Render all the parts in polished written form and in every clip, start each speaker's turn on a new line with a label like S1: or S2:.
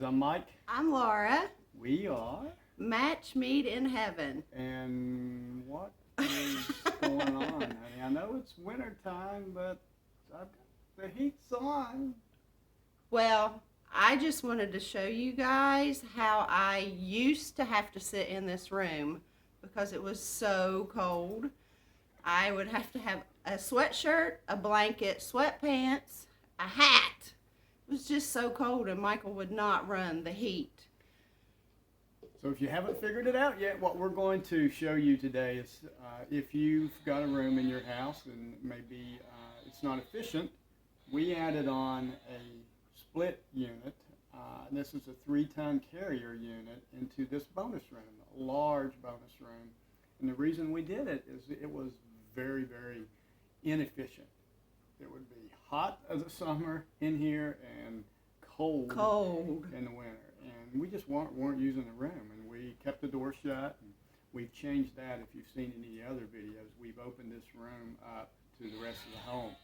S1: I'm Mike.
S2: I'm Laura.
S1: We are.
S2: Match meet in heaven.
S1: And what is going on, honey? I know it's winter time, but the heat's on.
S2: Well, I just wanted to show you guys how I used to have to sit in this room because it was so cold. I would have to have a sweatshirt, a blanket, sweatpants, a hat. It was just so cold, and Michael would not run the heat.
S1: So if you haven't figured it out yet, what we're going to show you today is if you've got a room in your house and maybe it's not efficient, we added on a split unit. This is a 3-ton carrier unit into this bonus room, a large bonus room. And the reason we did it is it was very, very inefficient. It would be hot as the summer in here and cold in the winter. And we just weren't using the room, and we kept the door shut. And we've changed that. If you've seen any of the other videos, we've opened this room up to the rest of the home.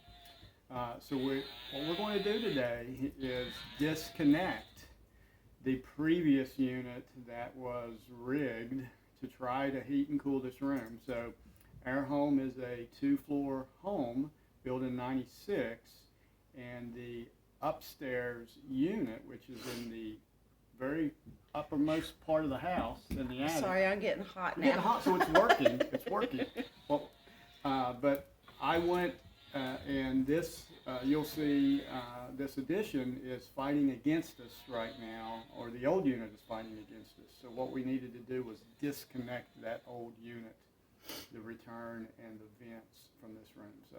S1: So what we're going to do today is disconnect the previous unit that was rigged to try to heat and cool this room. So our home is a 2-floor home built in '96, and the upstairs unit, which is in the very uppermost part of the house in the attic.
S2: Sorry, I'm getting hot now.
S1: Getting hot, so it's working. It's working. Well, but I went and this you'll see this addition is fighting against us right now, or the old unit is fighting against us. So what we needed to do was disconnect that old unit, the return and the vents from this room. So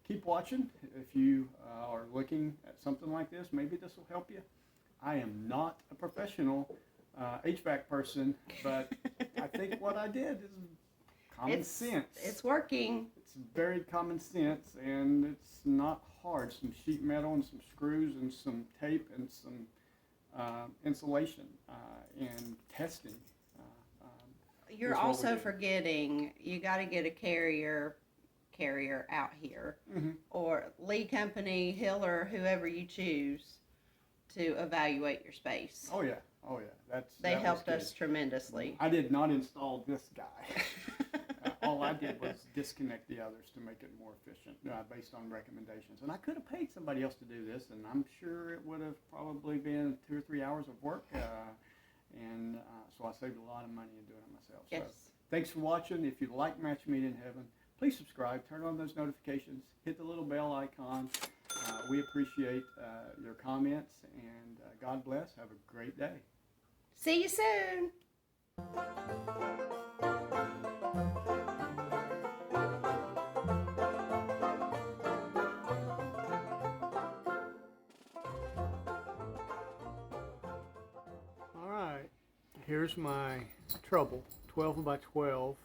S1: keep watching. If you are looking at something like this, maybe this will help you. I am not a professional HVAC person, but I think what I did is common sense.
S2: It's working.
S1: It's very common sense, and it's not hard. Some sheet metal and some screws and some tape and some insulation and testing.
S2: You're also forgetting you got to get a carrier out here, or Lee Company, Hiller, whoever you choose, to evaluate your space.
S1: Oh yeah.
S2: They helped us tremendously.
S1: I did not install this guy. All I did was disconnect the others to make it more efficient based on recommendations. And I could have paid somebody else to do this, and I'm sure it would have probably been 2 or 3 hours of work. So I saved a lot of money in doing it myself.
S2: Yes.
S1: So thanks for watching. If you like Match Meet in Heaven, please subscribe, turn on those notifications, hit the little bell icon. We appreciate your comments, and God bless. Have a great day.
S2: See you soon.
S1: All right, here's my trouble. 12 by 12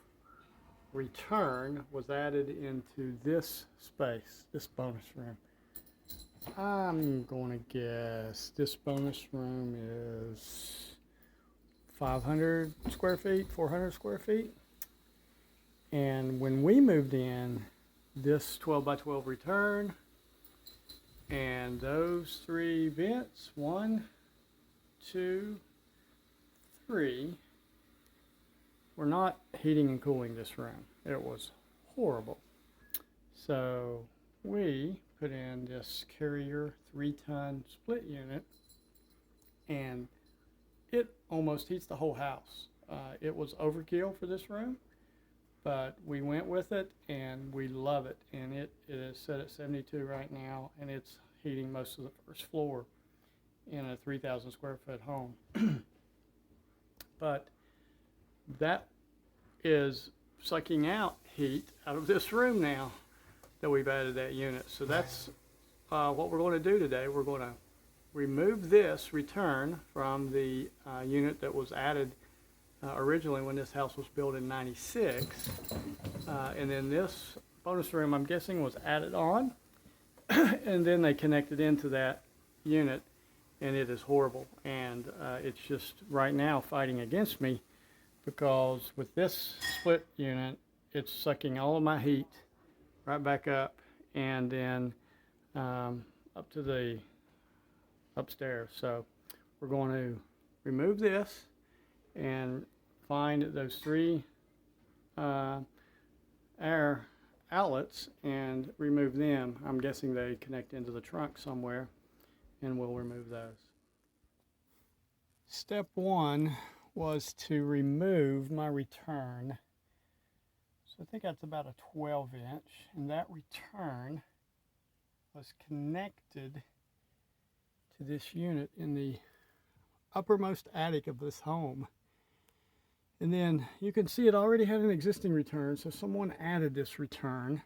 S1: return was added into this space, this bonus room. I'm going to guess this bonus room is 500 square feet, 400 square feet. And when we moved in, this 12 by 12 return and those 3 vents, 1, 2, 3, were not heating and cooling this room. It was horrible. So we put in this carrier 3-ton split unit, and it almost heats the whole house. It was overkill for this room, but we went with it, and we love it. And it is set at 72 right now, and it's heating most of the first floor in a 3,000 square foot home. But that is sucking out heat out of this room now that we've added that unit. So that's what we're going to do today. We're going to remove this return from the unit that was added originally when this house was built in '96. And then this bonus room, I'm guessing, was added on. And then they connected into that unit, and it is horrible. And it's just right now fighting against me, because with this split unit, it's sucking all of my heat right back up, and then up to the upstairs. So we're going to remove this and find those 3 air outlets and remove them. I'm guessing they connect into the trunk somewhere, and we'll remove those. Step 1 was to remove my return. So I think that's about a 12-inch, and that return was connected to this unit in the uppermost attic of this home. And then you can see it already had an existing return, so someone added this return,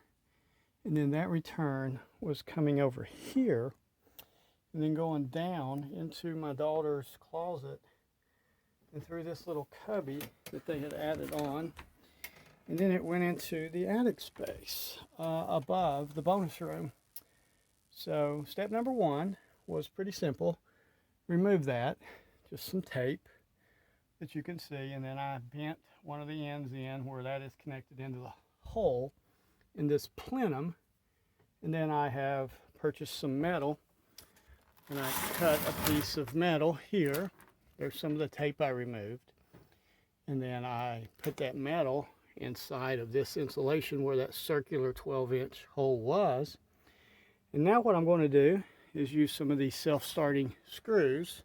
S1: and then that return was coming over here and then going down into my daughter's closet and through this little cubby that they had added on, and then it went into the attic space above the bonus room. So step number 1 was pretty simple. Remove that, just some tape that you can see, and then I bent one of the ends in where that is connected into the hole in this plenum, and then I have purchased some metal, and I cut a piece of metal here. There's some of the tape I removed, and then I put that metal inside of this insulation where that circular 12-inch hole was. And now what I'm going to do is use some of these self-starting screws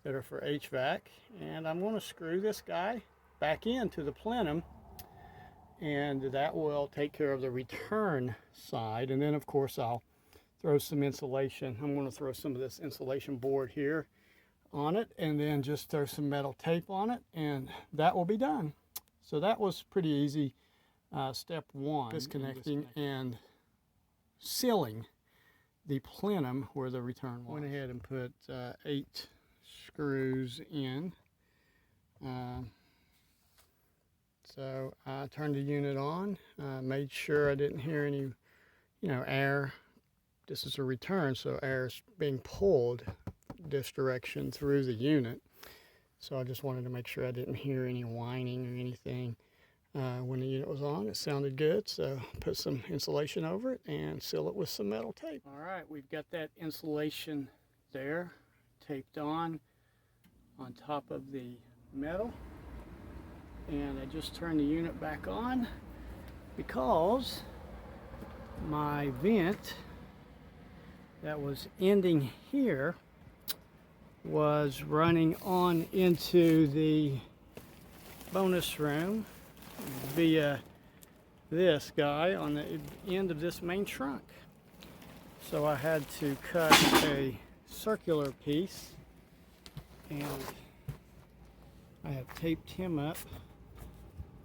S1: that are for HVAC, and I'm going to screw this guy back into the plenum, and that will take care of the return side. And then of course I'll throw some insulation. I'm going to throw some of this insulation board here on it, and then just throw some metal tape on it, and that will be done. So that was pretty easy. Step 1, disconnecting and sealing the plenum where the return was. Went ahead and put 8 screws in. So I turned the unit on, made sure I didn't hear any, air. This is a return, so air is being pulled this direction through the unit. So I just wanted to make sure I didn't hear any whining or anything when the unit was on. It sounded good, so put some insulation over it and seal it with some metal tape. All right, we've got that insulation there taped on top of the metal, and I just turned the unit back on because my vent that was ending here was running on into the bonus room via this guy on the end of this main trunk. So I had to cut a circular piece, and I have taped him up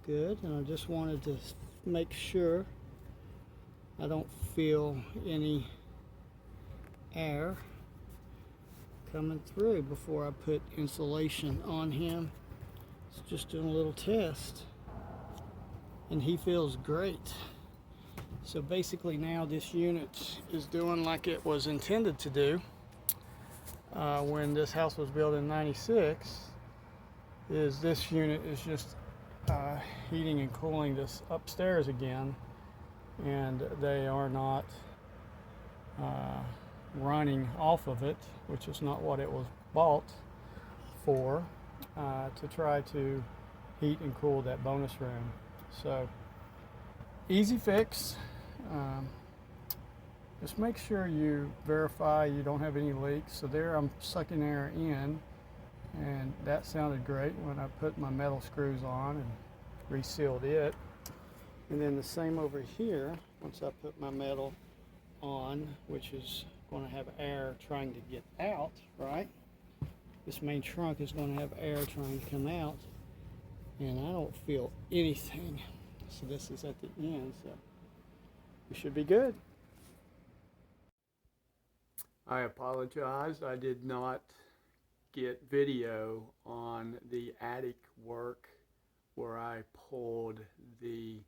S1: good, and I just wanted to make sure I don't feel any air coming through before I put insulation on him. It's just doing a little test, and he feels great. So basically now this unit is doing like it was intended to do when this house was built in '96. Is this unit is just heating and cooling this upstairs again, and they are not running off of it, which is not what it was bought for, to try to heat and cool that bonus room. So easy fix. Just make sure you verify you don't have any leaks. So there I'm sucking air in, and that sounded great when I put my metal screws on and resealed it. And then the same over here, once I put my metal on, which is going to have air trying to get out, right? This main trunk is going to have air trying to come out, and I don't feel anything. So this is at the end, so we should be good. I apologize, I did not get video on the attic work where I pulled the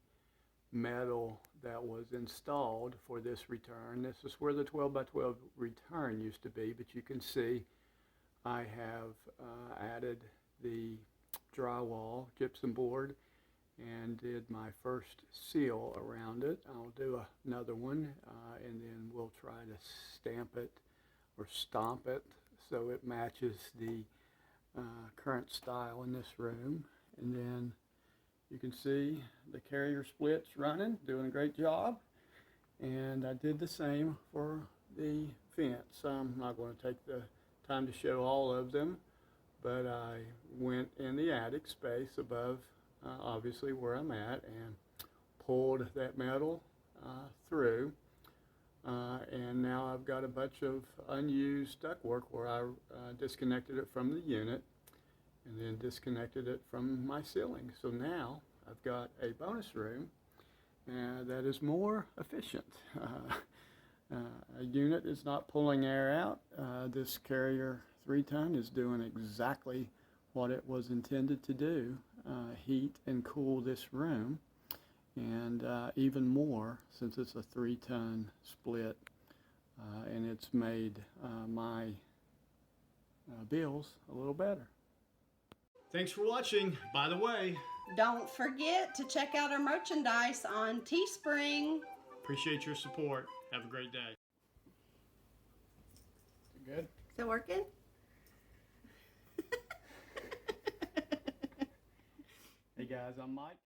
S1: metal that was installed for this return. This is where the 12x12 return used to be, but you can see I have added the drywall gypsum board and did my first seal around it. I'll do another one, and then we'll try to stamp it or stomp it so it matches the current style in this room. And then you can see the carrier splits running, doing a great job. And I did the same for the fence. I'm not going to take the time to show all of them, but I went in the attic space above, obviously where I'm at, and pulled that metal through. And now I've got a bunch of unused ductwork where I disconnected it from the unit and then disconnected it from my ceiling. So now I've got a bonus room that is more efficient. A unit is not pulling air out. This carrier 3-ton is doing exactly what it was intended to do, heat and cool this room, and even more since it's a 3-ton split, and it's made my bills a little better. Thanks for watching. By the way,
S2: Don't forget to check out our merchandise on Teespring.
S1: appreciate your support. Have a great day. Good?
S2: Is it working?
S1: Hey guys, I'm Mike.